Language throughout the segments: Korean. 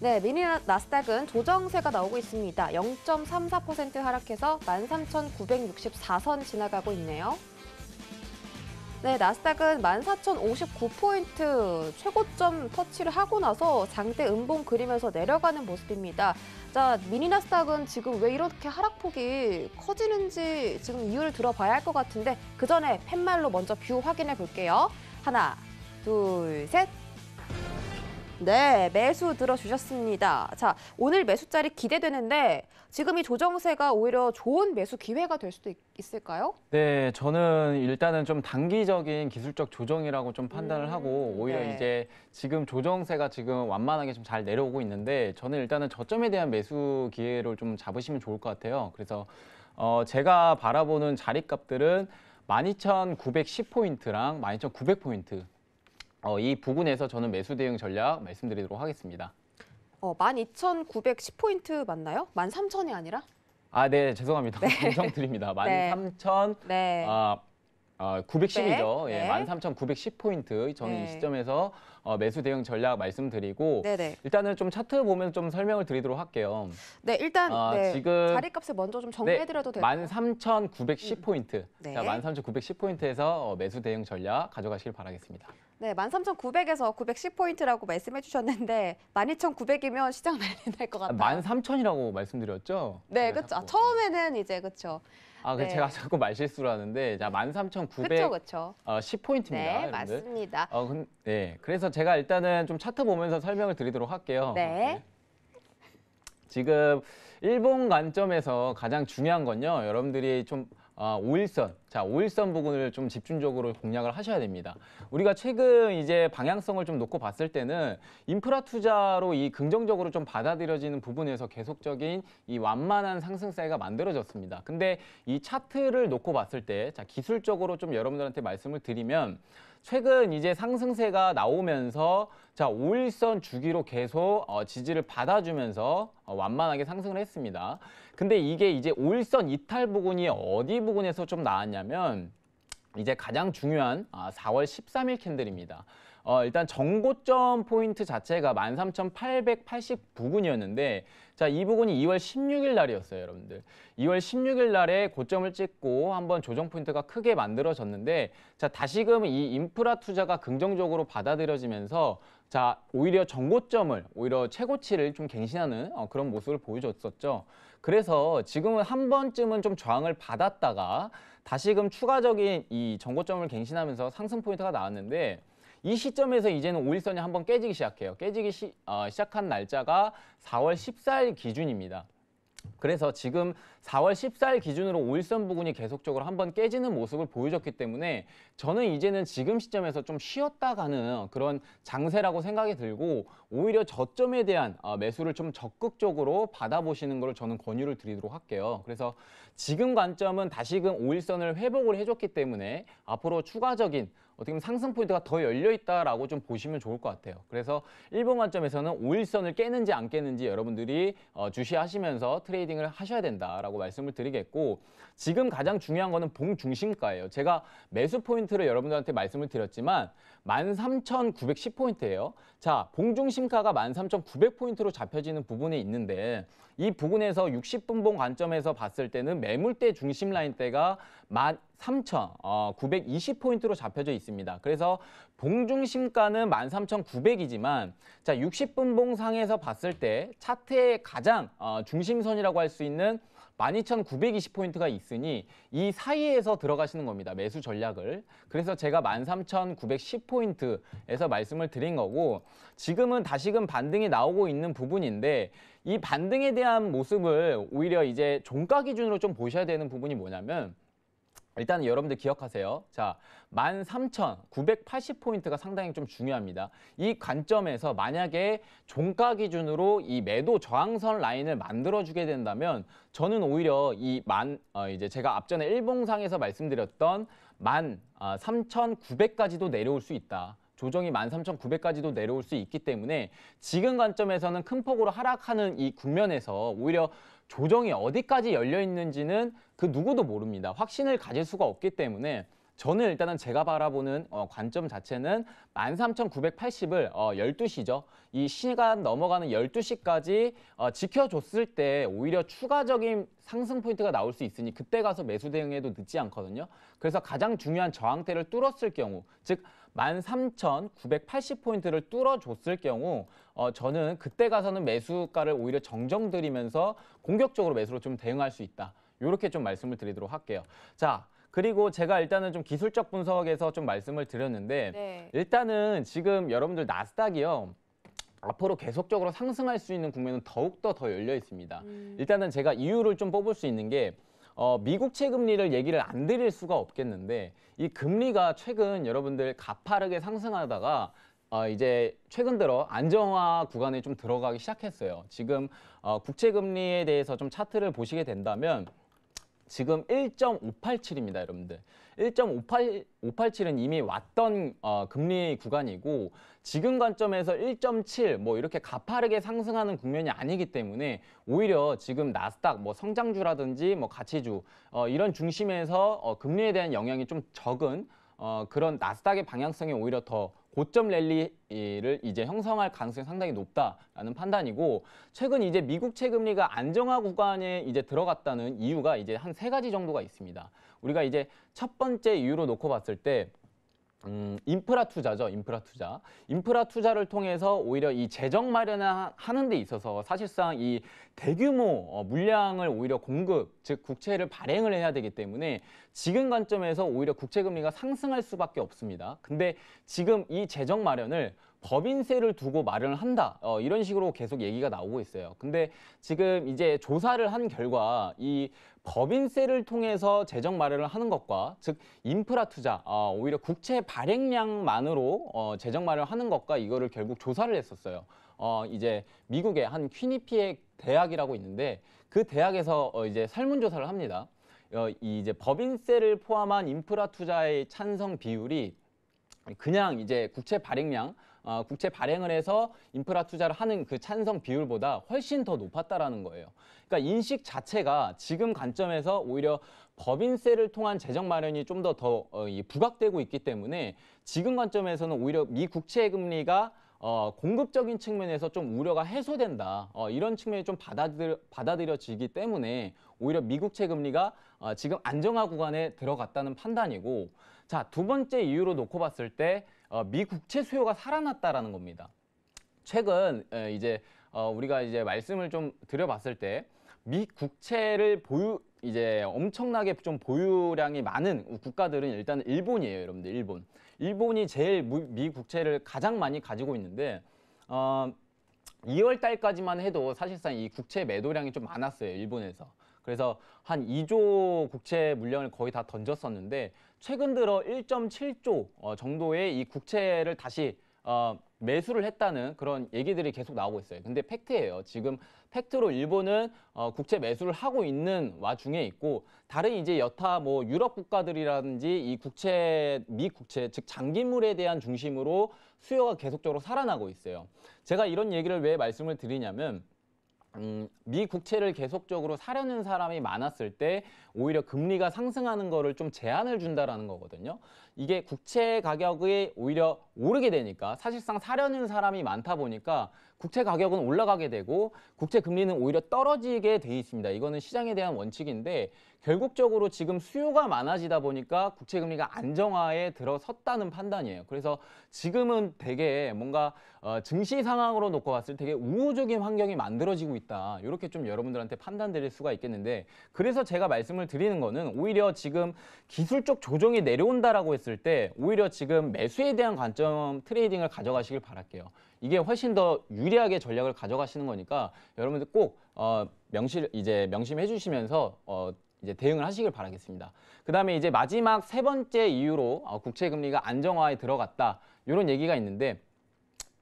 네, 미니 나스닥은 조정세가 나오고 있습니다. 0.34% 하락해서 13,964선 지나가고 있네요. 네, 나스닥은 14,059포인트 최고점 터치를 하고 나서 장대 음봉 그리면서 내려가는 모습입니다. 자, 미니 나스닥은 지금 왜 이렇게 하락폭이 커지는지 지금 이유를 들어봐야 할 것 같은데 그 전에 팻말로 먼저 뷰 확인해 볼게요. 하나, 둘, 셋. 네, 매수 들어주셨습니다. 자, 오늘 매수자리 기대되는데 지금 이 조정세가 오히려 좋은 매수 기회가 될 수도 있을까요? 네, 저는 일단은 좀 단기적인 기술적 조정이라고 좀 판단을 하고 오히려 네. 이제 지금 조정세가 지금 완만하게 좀 잘 내려오고 있는데 저는 일단은 저점에 대한 매수 기회를 좀 잡으시면 좋을 것 같아요. 그래서 제가 바라보는 자리값들은 12,910포인트랑 12,900포인트 이 부분에서 저는 매수 대응 전략 말씀드리도록 하겠습니다. 12,910포인트 맞나요? 13,000이 아니라? 아, 네, 죄송합니다. 네. 정정드립니다. 네. 13,000 네. 910이죠. 네. 예, 13,910포인트. 저는 네. 이 시점에서 매수 대응 전략 말씀드리고 네네. 일단은 좀 차트 보면 좀 설명을 드리도록 할게요. 네, 일단 네. 지금 자리값을 먼저 좀 정리해드려도 될까요? 13,910포인트. 네. 자, 13,910포인트에서 매수 대응 전략 가져가시길 바라겠습니다. 네, 13,900에서 910포인트라고 말씀해 주셨는데 12,900이면 시장 난리 날 것 같아요. 13,000이라고 말씀드렸죠? 네, 제가 그렇죠. 자꾸. 처음에는 이제 그렇죠. 그 네. 제가 자꾸 말실수를 하는데 자, 13,900 그렇죠. 10포인트입니다. 네, 맞습니다. 네, 그래서 제가 일단은 좀 차트 보면서 설명을 드리도록 할게요. 네. 지금 일본 관점에서 가장 중요한 건요, 여러분들이 좀 5일선, 자 5일선 부분을 좀 집중적으로 공략을 하셔야 됩니다. 우리가 최근 이제 방향성을 좀 놓고 봤을 때는 인프라 투자로 이 긍정적으로 좀 받아들여지는 부분에서 계속적인 이 완만한 상승세가 만들어졌습니다. 근데 이 차트를 놓고 봤을 때, 자 기술적으로 좀 여러분들한테 말씀을 드리면 최근 이제 상승세가 나오면서 자 5일선 주기로 계속 지지를 받아주면서 완만하게 상승을 했습니다. 근데 이게 이제 5일선 이탈 부분이 어디 부분에서 좀 나왔냐면 이제 가장 중요한 4월 13일 캔들입니다. 일단 정고점 포인트 자체가 13,880부근이었는데 자, 이 부분이 2월 16일 날이었어요, 여러분들. 2월 16일 날에 고점을 찍고 한번 조정 포인트가 크게 만들어졌는데 자, 다시금 이 인프라 투자가 긍정적으로 받아들여지면서 자, 오히려 정고점을, 오히려 최고치를 좀 갱신하는 그런 모습을 보여줬었죠. 그래서 지금은 한 번쯤은 좀 저항을 받았다가 다시금 추가적인 이 정고점을 갱신하면서 상승 포인트가 나왔는데 이 시점에서 이제는 5일선이 한번 깨지기 시작해요. 깨지기 시작한 날짜가 4월 14일 기준입니다. 그래서 지금 4월 14일 기준으로 5일선 부분이 계속적으로 한번 깨지는 모습을 보여줬기 때문에 저는 이제는 지금 시점에서 좀 쉬었다 가는 그런 장세라고 생각이 들고 오히려 저점에 대한 매수를 좀 적극적으로 받아보시는 걸 저는 권유를 드리도록 할게요. 그래서 지금 관점은 다시금 5일선을 회복을 해줬기 때문에 앞으로 추가적인 어떻게 보면 상승 포인트가 더 열려있다라고 좀 보시면 좋을 것 같아요. 그래서 일본 관점에서는 5일선을 깨는지 안 깨는지 여러분들이 주시하시면서 트레이딩을 하셔야 된다라고 말씀을 드리겠고 지금 가장 중요한 거는 봉중심가예요. 제가 매수 포인트를 여러분들한테 말씀을 드렸지만 13,910포인트예요. 자, 봉중심가가 13,900포인트로 잡혀지는 부분이 있는데 이 부분에서 60분봉 관점에서 봤을 때는 매물대 중심 라인대가 13,920포인트로 잡혀져 있습니다. 그래서 봉중심가는 13,900이지만 자 60분봉 상에서 봤을 때 차트의 가장 중심선이라고 할 수 있는 12,920포인트가 있으니 이 사이에서 들어가시는 겁니다. 매수 전략을. 그래서 제가 13,910포인트에서 말씀을 드린 거고 지금은 다시금 반등이 나오고 있는 부분인데 이 반등에 대한 모습을 오히려 이제 종가 기준으로 좀 보셔야 되는 부분이 뭐냐면 일단 여러분들 기억하세요. 자, 13,980포인트가 상당히 좀 중요합니다. 이 관점에서 만약에 종가 기준으로 이 매도 저항선 라인을 만들어주게 된다면 저는 오히려 이제 제가 앞전에 일봉상에서 말씀드렸던 13,900까지도 내려올 수 있다. 조정이 13,900까지도 내려올 수 있기 때문에 지금 관점에서는 큰 폭으로 하락하는 이 국면에서 오히려 조정이 어디까지 열려 있는지는 그 누구도 모릅니다. 확신을 가질 수가 없기 때문에 저는 일단은 제가 바라보는 관점 자체는 13,980을 12시죠. 이 시간 넘어가는 12시까지 지켜줬을 때 오히려 추가적인 상승 포인트가 나올 수 있으니 그때 가서 매수 대응해도 늦지 않거든요. 그래서 가장 중요한 저항대를 뚫었을 경우, 즉 13,980포인트를 뚫어줬을 경우 저는 그때 가서는 매수가를 오히려 정정들이면서 공격적으로 매수로 좀 대응할 수 있다. 이렇게 좀 말씀을 드리도록 할게요. 자, 그리고 제가 일단은 좀 기술적 분석에서 좀 말씀을 드렸는데 네. 일단은 지금 여러분들 나스닥이요. 앞으로 계속적으로 상승할 수 있는 국면은 더욱더 더 열려 있습니다. 일단은 제가 이유를 좀 뽑을 수 있는 게 미국채 금리를 얘기를 안 드릴 수가 없겠는데 이 금리가 최근 여러분들 가파르게 상승하다가 이제 최근 들어 안정화 구간에 좀 들어가기 시작했어요. 지금 국채 금리에 대해서 좀 차트를 보시게 된다면 지금 1.587입니다, 여러분들. 1.587은 이미 왔던 금리 구간이고 지금 관점에서 1.7 뭐 이렇게 가파르게 상승하는 국면이 아니기 때문에 오히려 지금 나스닥 뭐 성장주라든지 뭐 가치주 이런 중심에서 금리에 대한 영향이 좀 적은 그런 나스닥의 방향성이 오히려 더 고점 랠리를 이제 형성할 가능성이 상당히 높다라는 판단이고 최근 이제 미국 채금리가 안정화 구간에 이제 들어갔다는 이유가 이제 한 3가지 정도가 있습니다. 우리가 이제 첫 번째 이유로 놓고 봤을 때 인프라 투자죠. 인프라 투자를 통해서 오히려 이 재정 마련을 하는 데 있어서 사실상 이 대규모 물량을 오히려 공급, 즉 국채를 발행을 해야 되기 때문에 지금 관점에서 오히려 국채 금리가 상승할 수밖에 없습니다. 근데 지금 이 재정 마련을 법인세를 두고 마련을 한다. 이런 식으로 계속 얘기가 나오고 있어요. 근데 지금 이제 조사를 한 결과 이 법인세를 통해서 재정 마련을 하는 것과 즉 인프라 투자, 오히려 국채 발행량만으로 재정 마련을 하는 것과 이거를 결국 조사를 했었어요. 이제 미국의 한 퀴니피액 대학이라고 있는데 그 대학에서 이제 설문조사를 합니다. 이제 법인세를 포함한 인프라 투자의 찬성 비율이 그냥 이제 국채 발행량, 국채 발행을 해서 인프라 투자를 하는 그 찬성 비율보다 훨씬 더 높았다라는 거예요. 그러니까 인식 자체가 지금 관점에서 오히려 법인세를 통한 재정 마련이 좀 더 부각되고 있기 때문에 지금 관점에서는 오히려 미 국채 금리가 공급적인 측면에서 좀 우려가 해소된다. 이런 측면이 좀 받아들여지기 때문에 오히려 미국채 금리가 지금 안정화 구간에 들어갔다는 판단이고 자, 두 번째 이유로 놓고 봤을 때 미국채 수요가 살아났다라는 겁니다. 최근 이제 우리가 이제 말씀을 좀 드려봤을 때 미 국채를 이제 엄청나게 좀 보유량이 많은 국가들은 일단 일본이에요, 여러분들. 일본이 제일 미 국채를 가장 많이 가지고 있는데 2월 달까지만 해도 사실상 이 국채 매도량이 좀 많았어요, 일본에서. 그래서 한 2조 국채 물량을 거의 다 던졌었는데 최근 들어 1.7조 정도의 이 국채를 다시 매수를 했다는 그런 얘기들이 계속 나오고 있어요. 근데 팩트예요. 지금 팩트로 일본은 국채 매수를 하고 있는 와중에 있고 다른 이제 여타 뭐 유럽 국가들이라든지 이 미 국채 즉 장기물에 대한 중심으로 수요가 계속적으로 살아나고 있어요. 제가 이런 얘기를 왜 말씀을 드리냐면 미 국채를 계속적으로 사려는 사람이 많았을 때 오히려 금리가 상승하는 거를 좀 제한을 준다라는 거거든요. 이게 국채 가격이 오히려 오르게 되니까 사실상 사려는 사람이 많다 보니까 국채 가격은 올라가게 되고 국채 금리는 오히려 떨어지게 돼 있습니다. 이거는 시장에 대한 원칙인데 결국적으로 지금 수요가 많아지다 보니까 국채 금리가 안정화에 들어섰다는 판단이에요. 그래서 지금은 되게 뭔가 증시 상황으로 놓고 봤을 때 되게 우호적인 환경이 만들어지고 있다. 이렇게 좀 여러분들한테 판단 드릴 수가 있겠는데 그래서 제가 말씀을 드리는 거는 오히려 지금 기술적 조정이 내려온다라고 했을 때 오히려 지금 매수에 대한 관점 트레이딩을 가져가시길 바랄게요. 이게 훨씬 더 유리하게 전략을 가져가시는 거니까 여러분들 꼭 명심해 주시면서 이제 대응을 하시길 바라겠습니다. 그다음에 이제 마지막 세 번째 이유로 국채 금리가 안정화에 들어갔다. 이런 얘기가 있는데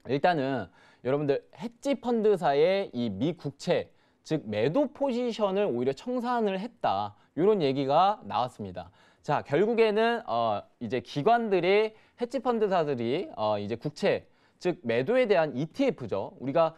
일단은 여러분들 헤지 펀드사의 이 미 국채 즉 매도 포지션을 오히려 청산을 했다. 이런 얘기가 나왔습니다. 자, 결국에는 이제 기관들이 헤지 펀드사들이 이제 국채 즉 매도에 대한 ETF죠. 우리가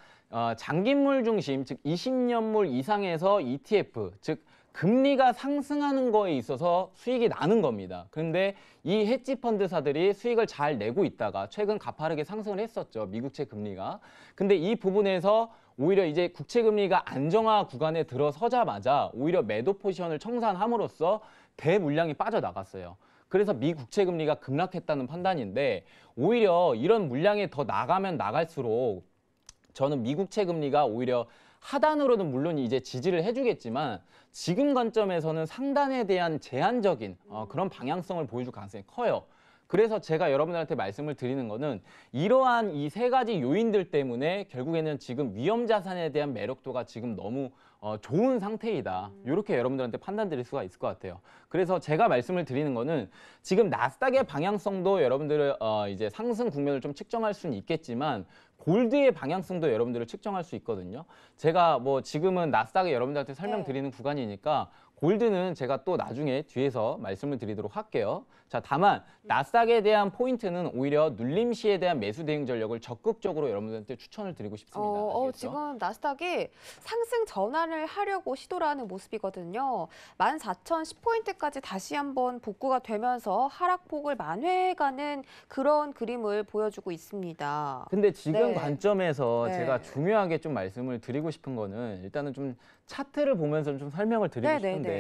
장기물 중심 즉 20년물 이상에서 ETF 즉 금리가 상승하는 거에 있어서 수익이 나는 겁니다. 그런데 이 헤지 펀드사들이 수익을 잘 내고 있다가 최근 가파르게 상승을 했었죠. 미국채 금리가. 근데 이 부분에서 오히려 이제 국채 금리가 안정화 구간에 들어서자마자 오히려 매도 포지션을 청산함으로써 대물량이 빠져나갔어요. 그래서 미 국채 금리가 급락했다는 판단인데 오히려 이런 물량이 더 나가면 나갈수록 저는 미 국채 금리가 오히려 하단으로는 물론 이제 지지를 해주겠지만 지금 관점에서는 상단에 대한 제한적인 그런 방향성을 보여줄 가능성이 커요. 그래서 제가 여러분들한테 말씀을 드리는 거는 이러한 이 세 가지 요인들 때문에 결국에는 지금 위험 자산에 대한 매력도가 지금 너무 좋은 상태이다. 이렇게 여러분들한테 판단 드릴 수가 있을 것 같아요. 그래서 제가 말씀을 드리는 거는 지금 나스닥의 방향성도 여러분들을 이제 상승 국면을 좀 측정할 수는 있겠지만 골드의 방향성도 여러분들을 측정할 수 있거든요. 제가 뭐 지금은 나스닥에 여러분들한테 설명드리는 구간이니까 골드는 제가 또 나중에 뒤에서 말씀을 드리도록 할게요. 자, 다만 나스닥에 대한 포인트는 오히려 눌림시에 대한 매수 대응 전력을 적극적으로 여러분들한테 추천을 드리고 싶습니다. 아시겠죠? 지금 나스닥이 상승 전환을 하려고 시도를 하는 모습이거든요. 14,010포인트까지 다시 한번 복구가 되면서 하락폭을 만회해가는 그런 그림을 보여주고 있습니다. 근데 지금 네. 관점에서 네. 제가 중요하게 좀 말씀을 드리고 싶은 거는 일단은 좀 차트를 보면서 좀 설명을 드리고 싶은데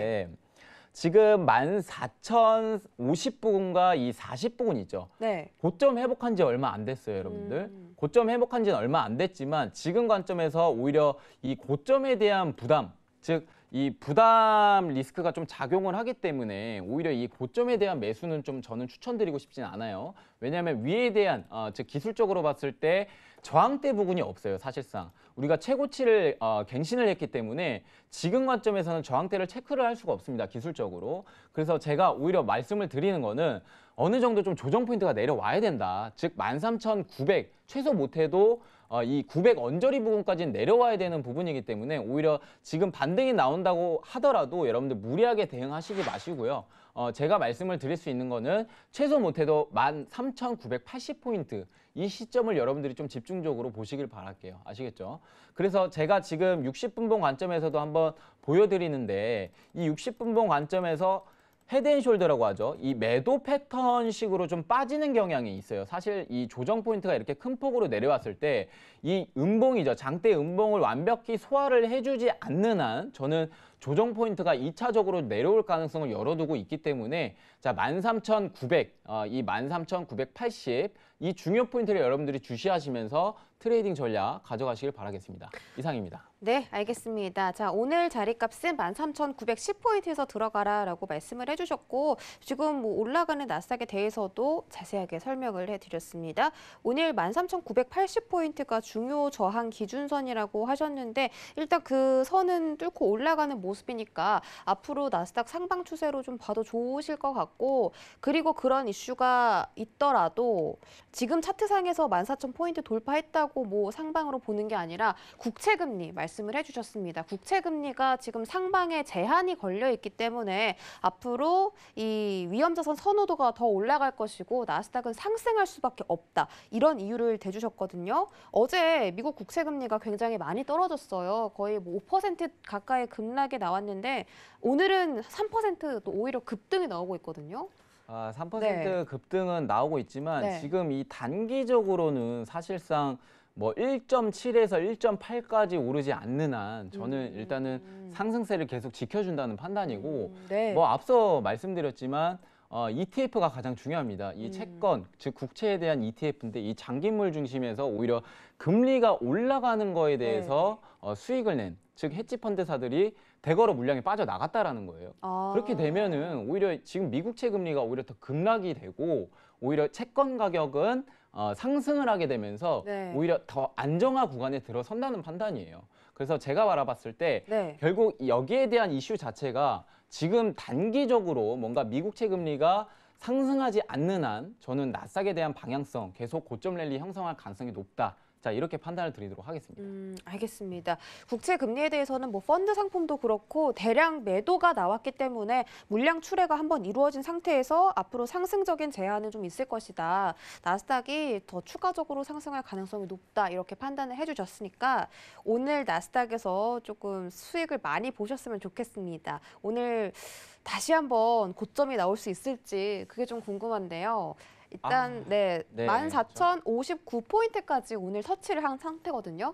지금 14,050부근과 이 40부근 있죠. 네. 고점 회복한 지 얼마 안 됐어요, 여러분들. 고점 회복한 지는 얼마 안 됐지만 지금 관점에서 오히려 이 고점에 대한 부담, 즉 이 부담 리스크가 좀 작용을 하기 때문에 오히려 이 고점에 대한 매수는 좀 저는 추천드리고 싶진 않아요. 왜냐하면 위에 대한 즉 기술적으로 봤을 때 저항대 부분이 없어요, 사실상. 우리가 최고치를 갱신을 했기 때문에 지금 관점에서는 저항대를 체크를 할 수가 없습니다, 기술적으로. 그래서 제가 오히려 말씀을 드리는 거는 어느 정도 좀 조정 포인트가 내려와야 된다. 즉 13,900 최소 못해도 이 900 언저리 부분까지는 내려와야 되는 부분이기 때문에 오히려 지금 반등이 나온다고 하더라도 여러분들 무리하게 대응하시지 마시고요. 제가 말씀을 드릴 수 있는 거는 최소 못해도 13,980포인트 이 시점을 여러분들이 좀 집중적으로 보시길 바랄게요. 아시겠죠? 그래서 제가 지금 60분봉 관점에서도 한번 보여드리는데 이 60분봉 관점에서 헤드앤숄더라고 하죠. 이 매도 패턴식으로 좀 빠지는 경향이 있어요. 사실 이 조정 포인트가 이렇게 큰 폭으로 내려왔을 때 이 음봉이죠. 장대 음봉을 완벽히 소화를 해주지 않는 한 저는 조정 포인트가 2차적으로 내려올 가능성을 열어두고 있기 때문에 자 13,900, 이 13,980 이 중요 포인트를 여러분들이 주시하시면서 트레이딩 전략 가져가시길 바라겠습니다. 이상입니다. 네, 알겠습니다. 자, 오늘 자리값은 13,910포인트에서 들어가라라고 말씀을 해주셨고 지금 뭐 올라가는 나스닥에 대해서도 자세하게 설명을 해드렸습니다. 오늘 13,980포인트가 중요 저항 기준선이라고 하셨는데 일단 그 선은 뚫고 올라가는 모습이니까 앞으로 나스닥 상방 추세로 좀 봐도 좋으실 것 같고 그리고 그런 이슈가 있더라도 지금 차트상에서 14,000포인트 돌파했다고 뭐 상방으로 보는 게 아니라 국채금리 말씀을 해주셨습니다. 국채금리가 지금 상방에 제한이 걸려 있기 때문에 앞으로 이 위험자산 선호도가 더 올라갈 것이고 나스닥은 상승할 수밖에 없다. 이런 이유를 대주셨거든요. 어제 미국 국채금리가 굉장히 많이 떨어졌어요. 거의 뭐 5% 가까이 급락이 나왔는데 오늘은 3%또 오히려 급등이 나오고 있거든요. 3% 네. 급등은 나오고 있지만 네. 지금 이 단기적으로는 사실상 뭐 1.7에서 1.8까지 오르지 않는 한 저는 일단은 상승세를 계속 지켜준다는 판단이고 네. 뭐 앞서 말씀드렸지만 ETF가 가장 중요합니다. 이 채권, 즉 국채에 대한 ETF인데 이 장기물 중심에서 오히려 금리가 올라가는 거에 대해서 수익을 낸, 즉 헤지펀드사들이 대거로 물량이 빠져나갔다라는 거예요. 그렇게 되면은 오히려 지금 미국채 금리가 오히려 더 급락이 되고 오히려 채권 가격은 상승을 하게 되면서 오히려 더 안정화 구간에 들어선다는 판단이에요. 그래서 제가 바라봤을 때 결국 여기에 대한 이슈 자체가 지금 단기적으로 뭔가 미국채 금리가 상승하지 않는 한 저는 나스닥에 대한 방향성 계속 고점 랠리 형성할 가능성이 높다. 자, 이렇게 판단을 드리도록 하겠습니다. 알겠습니다. 국채 금리에 대해서는 뭐 펀드 상품도 그렇고 대량 매도가 나왔기 때문에 물량 출회가 한번 이루어진 상태에서 앞으로 상승적인 제한은 좀 있을 것이다. 나스닥이 더 추가적으로 상승할 가능성이 높다. 이렇게 판단을 해주셨으니까 오늘 나스닥에서 조금 수익을 많이 보셨으면 좋겠습니다. 오늘 다시 한번 고점이 나올 수 있을지 그게 좀 궁금한데요. 일단 네, 네, 14,059포인트까지 오늘 터치를 한 상태거든요.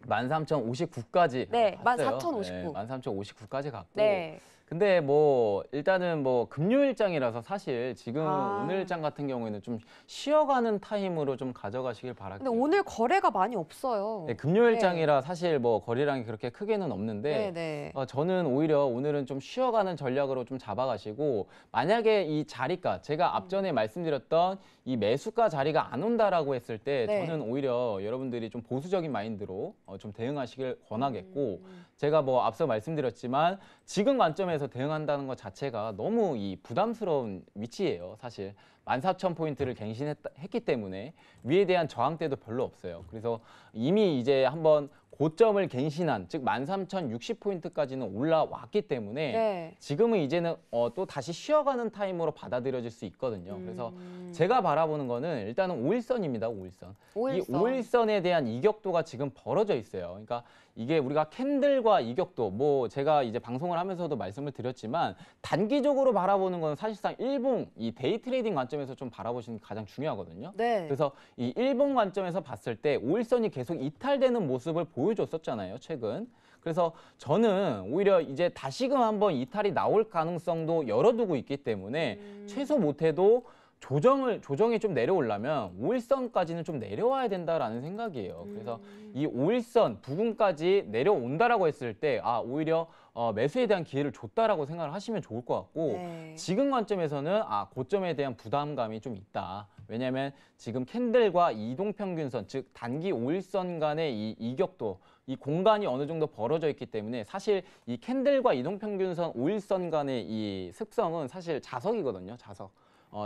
13,059까지 네, 갔어요. 14,059. 13,059까지 갔고. 네. 근데 뭐 일단은 뭐 금요일장이라서 사실 지금 아. 오늘장 같은 경우에는 좀 쉬어가는 타임으로 좀 가져가시길 바랄게요. 근데 오늘 거래가 많이 없어요. 네, 금요일장이라 사실 뭐 거래량이 그렇게 크게는 없는데 네. 저는 오히려 오늘은 좀 쉬어가는 전략으로 좀 잡아가시고 만약에 이 자리가 제가 앞전에 말씀드렸던 이 매수가 자리가 안 온다라고 했을 때 네. 저는 오히려 여러분들이 좀 보수적인 마인드로 좀 대응하시길 권하겠고 제가 뭐 앞서 말씀드렸지만 지금 관점에서 대응한다는 것 자체가 너무 이 부담스러운 위치예요. 사실 14,000포인트를 갱신했기 때문에 위에 대한 저항대도 별로 없어요. 그래서 이미 이제 한번 고점을 갱신한 즉 13,060포인트까지는 올라왔기 때문에 네. 지금은 이제는 또 다시 쉬어가는 타임으로 받아들여질 수 있거든요. 그래서 제가 바라보는 거는 일단은 5일선입니다. 5일선. 이 5일선에 대한 이격도가 지금 벌어져 있어요. 그러니까 이게 우리가 캔들과 이격도 뭐 제가 이제 방송을 하면서도 말씀을 드렸지만 단기적으로 바라보는 건 사실상 일봉 이 데이 트레이딩 관점에서 좀 바라보시는 게 가장 중요하거든요. 네. 그래서 이 일봉 관점에서 봤을 때 5일선이 계속 이탈되는 모습을 보여줬었잖아요, 최근. 그래서 저는 오히려 이제 다시금 한번 이탈이 나올 가능성도 열어두고 있기 때문에 최소 못해도 조정이 좀 내려오려면 5일선까지는 좀 내려와야 된다라는 생각이에요. 그래서 이 5일선 부근까지 내려온다라고 했을 때 오히려 매수에 대한 기회를 줬다라고 생각을 하시면 좋을 것 같고 네. 지금 관점에서는 고점에 대한 부담감이 좀 있다. 왜냐하면 지금 캔들과 이동평균선 즉 단기 5일선 간의 이 이격도 이 공간이 어느 정도 벌어져 있기 때문에 사실 이 캔들과 이동평균선 5일선 간의 이 습성은 사실 자석이거든요.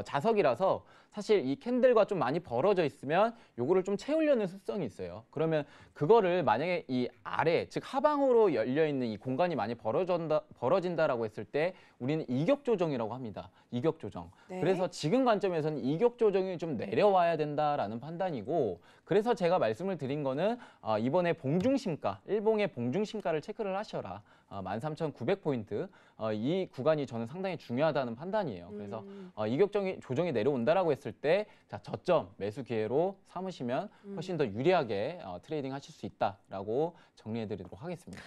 자석이라서 사실 이 캔들과 좀 많이 벌어져 있으면 요거를 좀 채우려는 습성이 있어요. 그러면 그거를 만약에 이 아래 즉 하방으로 열려 있는 이 공간이 많이 벌어진다라고 했을 때 우리는 이격 조정이라고 합니다. 이격 조정. 네. 그래서 지금 관점에서는 이격 조정이 좀 내려와야 된다라는 판단이고 그래서 제가 말씀을 드린 거는 이번에 봉중심가, 일봉의 봉중심가를 체크를 하셔라. 13,900포인트 이 구간이 저는 상당히 중요하다는 판단이에요. 그래서 이격 조정이 내려온다라고 했을 때 저점 매수 기회로 삼으시면 훨씬 더 유리하게 트레이딩 하실 수 있다라고 정리해 드리도록 하겠습니다.